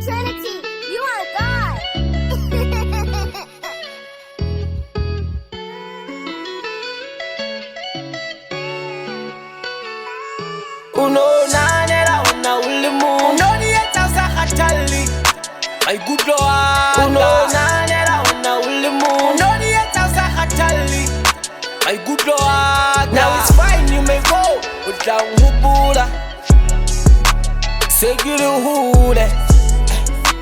Trinity, you are God. Uno nanera una ulimu Unoni yeta sakatali Maikutlo Uno nanera una ulimu Unoni yeta sakatali Maikutlo Now it's fine, you may go Utla ngubula Segiri hude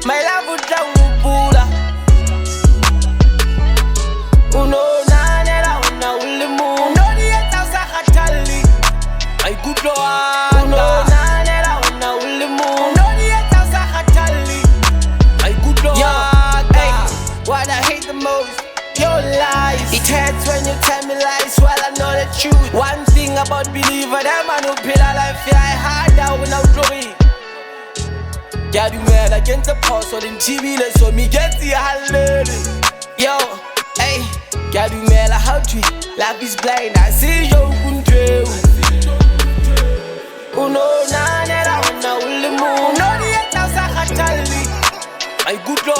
My love utla ngubula Uno nanera una ulimu Unoni yeta sakatali Maikutlo What I hate the most, your lies. It hurts when you tell me lies while I know the truth. One thing about believer, them man who pay a life, I hard out without glory. Got you mad against the pulse, or in TV, let's show me get the hallelujah. Yo, hey, got you mad like how to life is blind, I see you control. Uno na nera una ulimu Uno dieta sakatali Maikutlo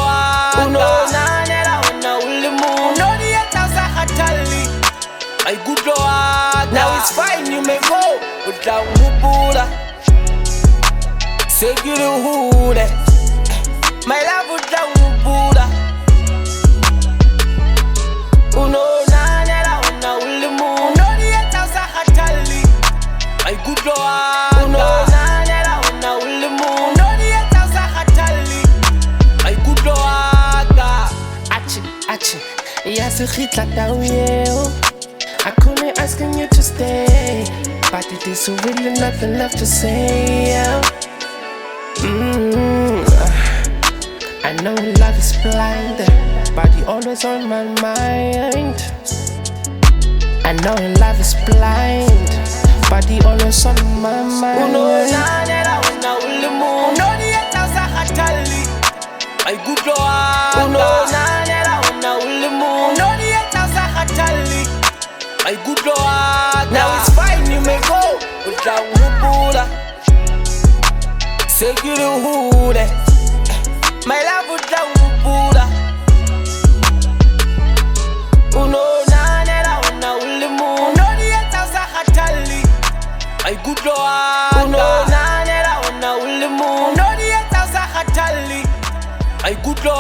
Uno na nera una ulimu Uno dieta sakatali Maikutlo Now it's fine, you may go Utla ngubula Segiri hude My love utla ngubula Uno na nera una ulimu Uno dieta sakatali Maikutlo Yes, it's like that I couldn't asking you to stay, but it is really nothing left to say. I know love is blind, but you always on my mind. I know love is blind, but you always on my mind. Uno na nera una ulimu Uno dieta sakatali Maikutlo Uno na nera una ulimu Uno dieta sakatali Maikutlo Now it's fine, you may go Utla ngubula Segiri hude My love utla ngubula Uno na nera una ulimu Uno dieta sakatali Maikutlo Uno na nera una ulimu Uno dieta sakatali Maikutlo